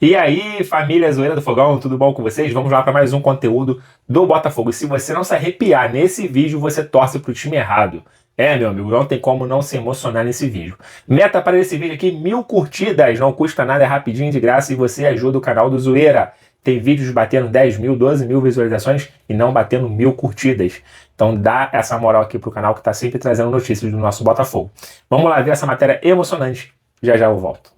E aí, família Zoeira do Fogão, tudo bom com vocês? Vamos lá para mais um conteúdo do Botafogo. E se você não se arrepiar nesse vídeo, você torce pro time errado. Meu amigo, não tem como não se emocionar nesse vídeo. Meta para esse vídeo aqui, 1000 curtidas, não custa nada, é rapidinho, de graça, e você ajuda o canal do Zoeira. Tem vídeos batendo 10 mil, 12 mil visualizações e não batendo 1000 curtidas. Então dá essa moral aqui pro canal que tá sempre trazendo notícias do nosso Botafogo. Vamos lá ver essa matéria emocionante. Já já eu volto.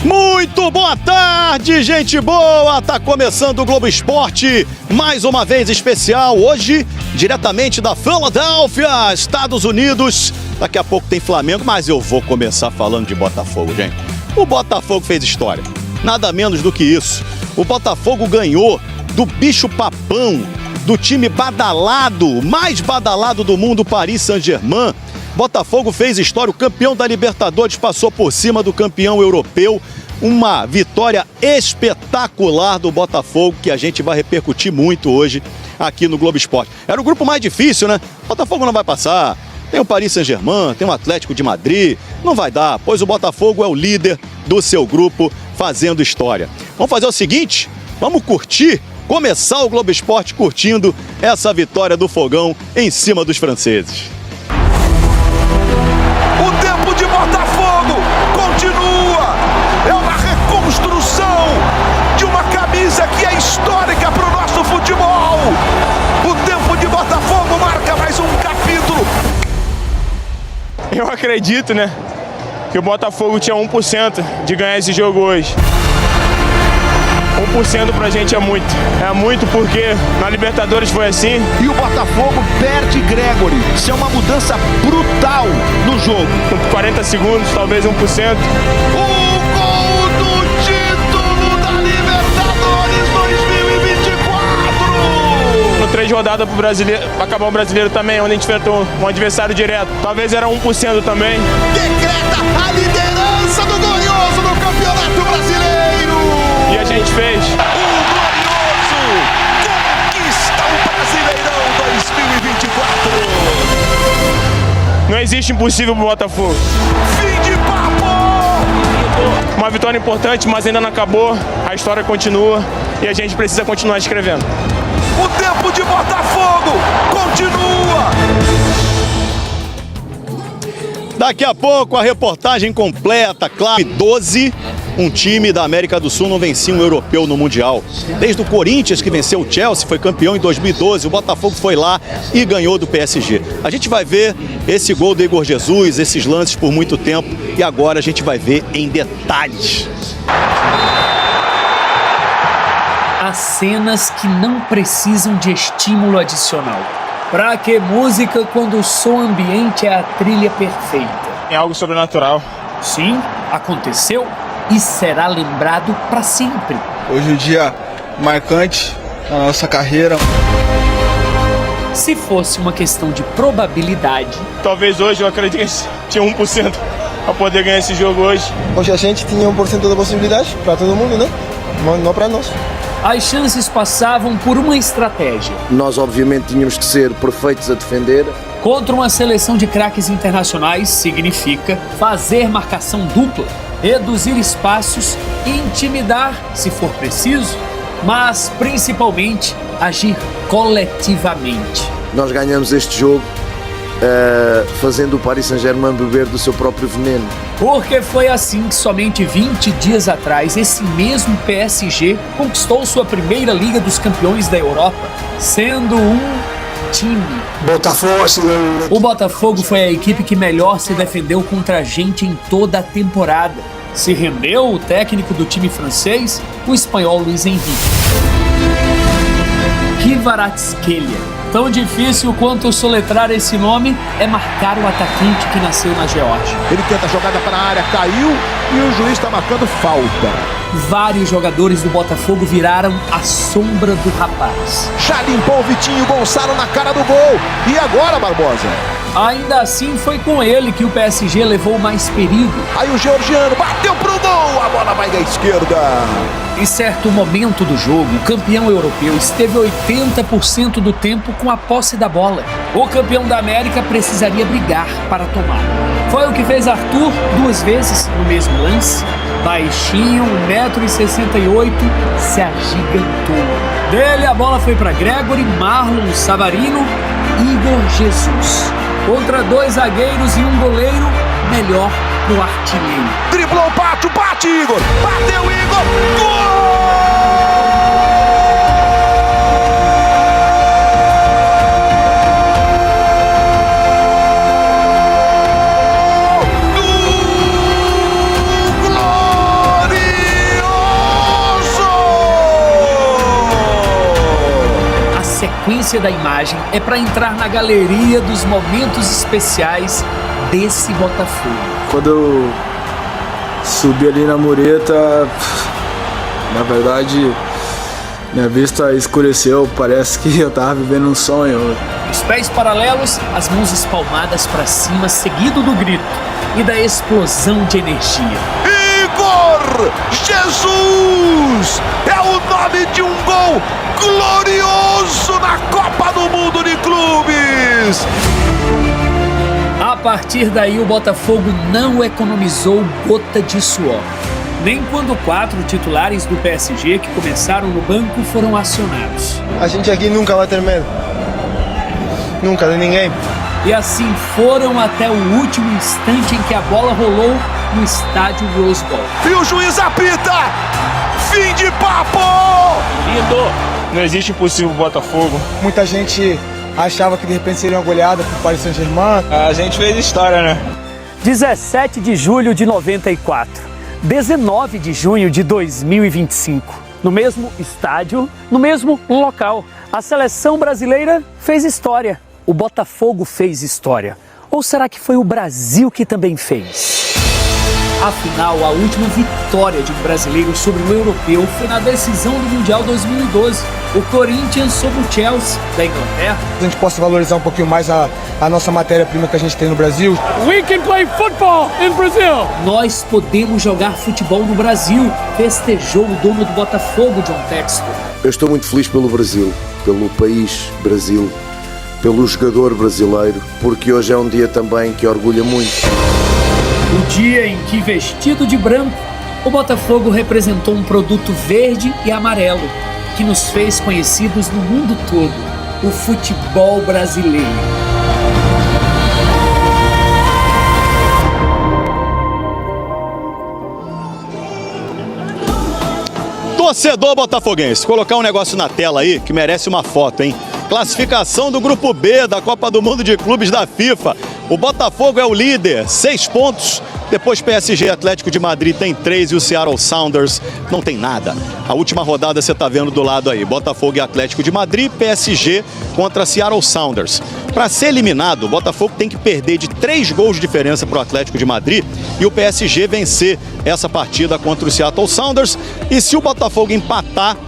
Muito boa tarde, gente boa! Tá começando o Globo Esporte, mais uma vez especial, hoje, diretamente da Filadélfia, Estados Unidos. Daqui a pouco tem Flamengo, mas eu vou começar falando de Botafogo, gente. O Botafogo fez história, nada menos do que isso. O Botafogo ganhou do bicho papão, do time badalado, mais badalado do mundo, Paris Saint-Germain. Botafogo fez história, o campeão da Libertadores passou por cima do campeão europeu. Uma vitória espetacular do Botafogo que a gente vai repercutir muito hoje aqui no Globo Esporte. Era o grupo mais difícil, né? Botafogo não vai passar. Tem o Paris Saint-Germain, tem o Atlético de Madrid. Não vai dar, pois o Botafogo é o líder do seu grupo fazendo história. Vamos fazer o seguinte, vamos curtir, começar o Globo Esporte curtindo essa vitória do Fogão em cima dos franceses. O tempo de Botafogo continua. É uma reconstrução de uma camisa que é histórica para o nosso futebol. O tempo de Botafogo marca mais um capítulo. Eu acredito, né, que o Botafogo tinha 1% de ganhar esse jogo hoje. 1% pra gente é muito. É muito porque na Libertadores foi assim. E o Botafogo perde Gregory. Isso é uma mudança brutal no jogo. Com 40 segundos, talvez 1%. O gol do título da Libertadores 2024! No 3 rodadas pro brasileiro, pra acabar o brasileiro também, onde a gente enfrentou um adversário direto. Talvez era 1% também. Decreta a liderança do Glorioso no Campeonato Brasileiro! E a gente fez. O Glorioso conquista o Brasileirão 2024. Não existe impossível pro Botafogo. Fim de papo! Uma vitória importante, mas ainda não acabou. A história continua e a gente precisa continuar escrevendo. O tempo de Botafogo continua! Daqui a pouco a reportagem completa, claro. 12, um time da América do Sul não vencia um europeu no Mundial. Desde o Corinthians, que venceu o Chelsea, foi campeão em 2012, o Botafogo foi lá e ganhou do PSG. A gente vai ver esse gol do Igor Jesus, esses lances por muito tempo, e agora a gente vai ver em detalhes. As cenas que não precisam de estímulo adicional. Pra que música quando o som ambiente é a trilha perfeita? É algo sobrenatural. Sim, aconteceu e será lembrado pra sempre. Hoje é um dia marcante na nossa carreira. Se fosse uma questão de probabilidade, Talvez hoje eu acredito que tinha 1% para poder ganhar esse jogo hoje. Hoje a gente tinha 1% da possibilidade para todo mundo, né? Não para nós. as chances passavam por uma estratégia. Nós obviamente tínhamos que ser perfeitos a defender. Contra uma seleção de craques internacionais significa fazer marcação dupla, reduzir espaços e intimidar se for preciso, mas principalmente agir coletivamente. Nós ganhamos este jogo fazendo o Paris Saint-Germain beber do seu próprio veneno. Porque foi assim que somente 20 dias atrás esse mesmo PSG conquistou sua primeira Liga dos Campeões da Europa, sendo um time. O Botafogo foi a equipe que melhor se defendeu contra a gente em toda a temporada. Se rendeu o técnico do time francês, o espanhol Luiz Henrique. Kvaratskhelia. Tão difícil quanto soletrar esse nome é marcar o atacante que nasceu na Geórgia. Ele tenta a jogada para a área, caiu e o juiz está marcando falta. Vários jogadores do Botafogo viraram a sombra do rapaz. Já limpou o Vitinho Gonçalo na cara do gol. E agora, Barbosa? Ainda assim, foi com ele que o PSG levou mais perigo. Aí o georgiano bateu pro gol, a bola vai da esquerda. Em certo momento do jogo, o campeão europeu esteve 80% do tempo com a posse da bola. O campeão da América precisaria brigar para tomar. Foi o que fez Arthur 2 vezes no mesmo lance. Baixinho, 1,68 m, se agigantou. Dele a bola foi para Gregory, Marlon, Savarino, Igor Jesus. Contra 2 zagueiros e um goleiro, melhor pro artilheiro. Driblou, bate, Igor! Bateu, Igor! Gol! A sequência da imagem é para entrar na galeria dos momentos especiais desse Botafogo. Quando eu subi ali na mureta, na verdade, minha vista escureceu, parece que eu tava vivendo um sonho. Os pés paralelos, as mãos espalmadas para cima, seguido do grito e da explosão de energia. Igor Jesus! É o nome de um gol glorioso na Copa do Mundo de Clubes! A partir daí, o Botafogo não economizou gota de suor. Nem quando 4 titulares do PSG que começaram no banco foram acionados. A gente aqui nunca vai ter medo. Nunca, de ninguém. E assim foram até o último instante em que a bola rolou no estádio Rose Bowl. E o juiz apita! Fim de papo! Lindo! Não existe impossível Botafogo. Muita gente achava que de repente seria uma goleada pro Paris Saint-Germain. A gente fez história, né? 17 de julho de 94, 19 de junho de 2025. No mesmo estádio, no mesmo local. A seleção brasileira fez história. O Botafogo fez história. Ou será que foi o Brasil que também fez? Afinal, a última vitória de um brasileiro sobre um europeu foi na decisão do Mundial 2012. O Corinthians sobre o Chelsea, da Inglaterra. A gente possa valorizar um pouquinho mais a nossa matéria-prima que a gente tem no Brasil. We can play football in Brazil. Nós podemos jogar futebol no Brasil, festejou o dono do Botafogo, John Textor. Eu estou muito feliz pelo Brasil, pelo país Brasil, pelo jogador brasileiro, porque hoje é um dia também que orgulha muito. O dia em que, vestido de branco, o Botafogo representou um produto verde e amarelo que nos fez conhecidos no mundo todo, o futebol brasileiro. Torcedor botafoguense, colocar um negócio na tela aí que merece uma foto, hein? Classificação do Grupo B da Copa do Mundo de Clubes da FIFA. O Botafogo é o líder, 6 pontos. Depois PSG e Atlético de Madrid tem 3 e o Seattle Sounders não tem nada. A última rodada você tá vendo do lado aí. Botafogo e Atlético de Madrid, PSG contra Seattle Sounders. Para ser eliminado, o Botafogo tem que perder de 3 gols de diferença para o Atlético de Madrid e o PSG vencer essa partida contra o Seattle Sounders. E se o Botafogo empatar,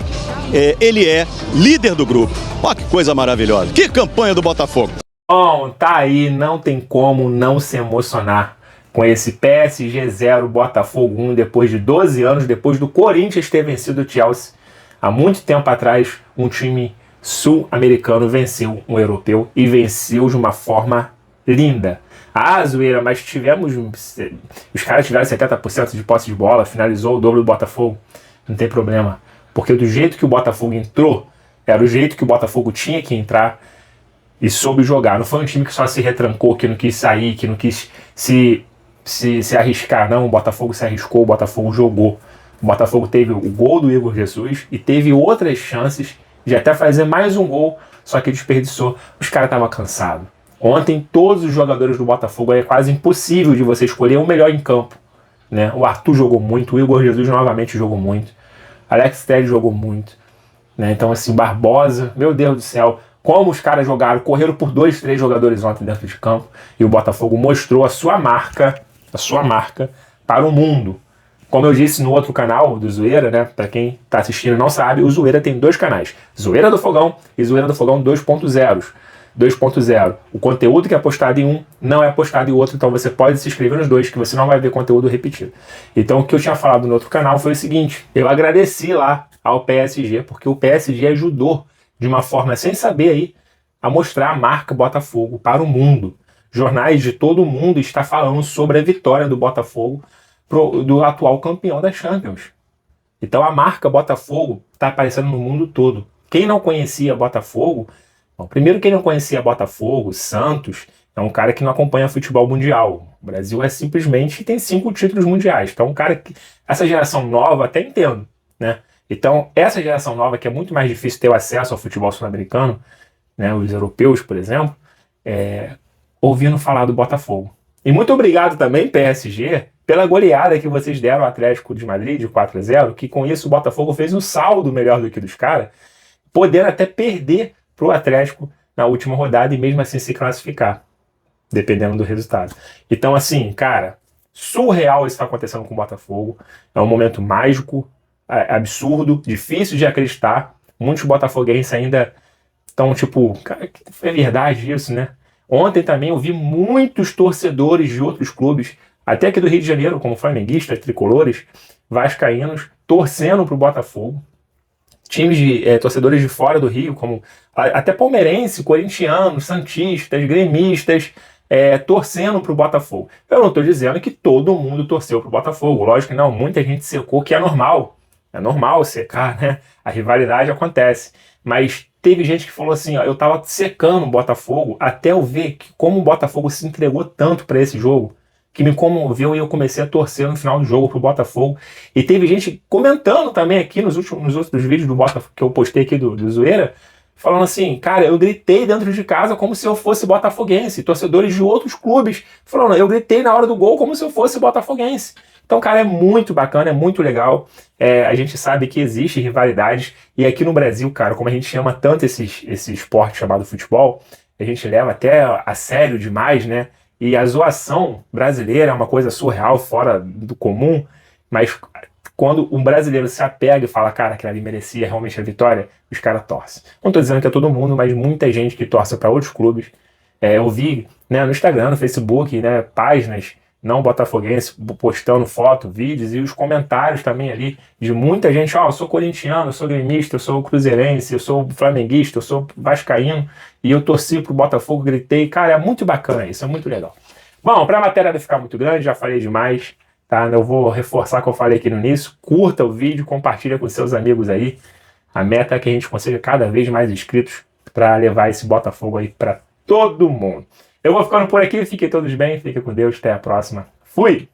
ele é líder do grupo. Olha que coisa maravilhosa. Que campanha do Botafogo. Bom, tá aí, não tem como não se emocionar com esse PSG 0, Botafogo 1, depois de 12 anos, depois do Corinthians ter vencido o Chelsea. Há muito tempo atrás, um time sul-americano venceu um europeu e venceu de uma forma linda. Ah, zoeira, mas os caras tiveram 70% de posse de bola, finalizou o dobro do Botafogo. Não tem problema, porque do jeito que o Botafogo entrou, era o jeito que o Botafogo tinha que entrar e soube jogar. Não foi um time que só se retrancou, que não quis sair, que não quis se arriscar. Não, o Botafogo se arriscou, o Botafogo jogou. O Botafogo teve o gol do Igor Jesus e teve outras chances de até fazer mais um gol, só que desperdiçou. Os caras estavam cansados. Ontem, todos os jogadores do Botafogo, é quase impossível de você escolher o melhor em campo, né? O Arthur jogou muito, o Igor Jesus novamente jogou muito, Alex Telles jogou muito, né? Então, assim, Barbosa, meu Deus do céu, como os caras jogaram, correram por 2, 3 jogadores ontem dentro de campo, e o Botafogo mostrou a sua marca para o mundo. Como eu disse no outro canal do Zoeira, né? Para quem tá assistindo e não sabe, o Zoeira tem 2 canais, Zoeira do Fogão e Zoeira do Fogão 2.0. 2.0. O conteúdo que é postado em um não é postado em outro, então você pode se inscrever nos 2 que você não vai ver conteúdo repetido. Então o que eu tinha falado no outro canal foi o seguinte: eu agradeci lá ao PSG, porque o PSG ajudou de uma forma sem saber aí a mostrar a marca Botafogo para o mundo. Jornais de todo o mundo estão falando sobre a vitória do Botafogo do atual campeão da Champions. Então a marca Botafogo está aparecendo no mundo todo. Quem não conhecia Botafogo, bom, primeiro quem não conhecia Botafogo, Santos, é um cara que não acompanha futebol mundial. O Brasil simplesmente tem 5 títulos mundiais. Então essa geração nova até entendo, né? Então essa geração nova que é muito mais difícil ter o acesso ao futebol sul-americano, né, os europeus, por exemplo, ouvindo falar do Botafogo. E muito obrigado também, PSG, pela goleada que vocês deram ao Atlético de Madrid de 4-0, que com isso o Botafogo fez um saldo melhor do que dos caras, podendo até perder para o Atlético na última rodada e mesmo assim se classificar, dependendo do resultado. Então, assim, cara, surreal isso que está acontecendo com o Botafogo. É um momento mágico, absurdo, difícil de acreditar. Muitos botafoguenses ainda estão tipo, cara, é verdade isso, né? Ontem também eu vi muitos torcedores de outros clubes, até aqui do Rio de Janeiro, como flamenguistas, tricolores, vascaínos, torcendo para o Botafogo. Times de torcedores de fora do Rio, como até palmeirense, corintianos, santistas, gremistas, torcendo para o Botafogo. Eu não estou dizendo que todo mundo torceu para o Botafogo. Lógico que não, muita gente secou, que é normal. É normal secar, né? A rivalidade acontece. Mas teve gente que falou assim, ó, eu tava secando o Botafogo até eu ver como o Botafogo se entregou tanto para esse jogo, que me comoveu e eu comecei a torcer no final do jogo pro Botafogo. E teve gente comentando também aqui nos outros vídeos do Botafogo que eu postei aqui do Zoeira, falando assim, cara, eu gritei dentro de casa como se eu fosse botafoguense. Torcedores de outros clubes falando, eu gritei na hora do gol como se eu fosse botafoguense. Então, cara, é muito bacana, é muito legal. A gente sabe que existe rivalidades. E aqui no Brasil, cara, como a gente ama tanto esse esporte chamado futebol, a gente leva até a sério demais, né? E a zoação brasileira é uma coisa surreal, fora do comum. Mas quando um brasileiro se apega e fala, cara, que ali merecia realmente a vitória, os caras torcem. Não tô dizendo que é todo mundo, mas muita gente que torce para outros clubes. Eu vi, né, no Instagram, no Facebook, né, páginas não botafoguense postando foto, vídeos, e os comentários também ali de muita gente, eu sou corintiano, eu sou gremista, eu sou cruzeirense, eu sou flamenguista, eu sou vascaíno, e eu torci pro Botafogo, gritei. Cara, é muito bacana isso, é muito legal. Bom, pra matéria não ficar muito grande, já falei demais, tá? Eu vou reforçar o que eu falei aqui no início. Curta o vídeo, compartilha com seus amigos aí. A meta é que a gente consiga cada vez mais inscritos para levar esse Botafogo aí para todo mundo. Eu vou ficando por aqui, fiquem todos bem, fiquem com Deus, até a próxima. Fui!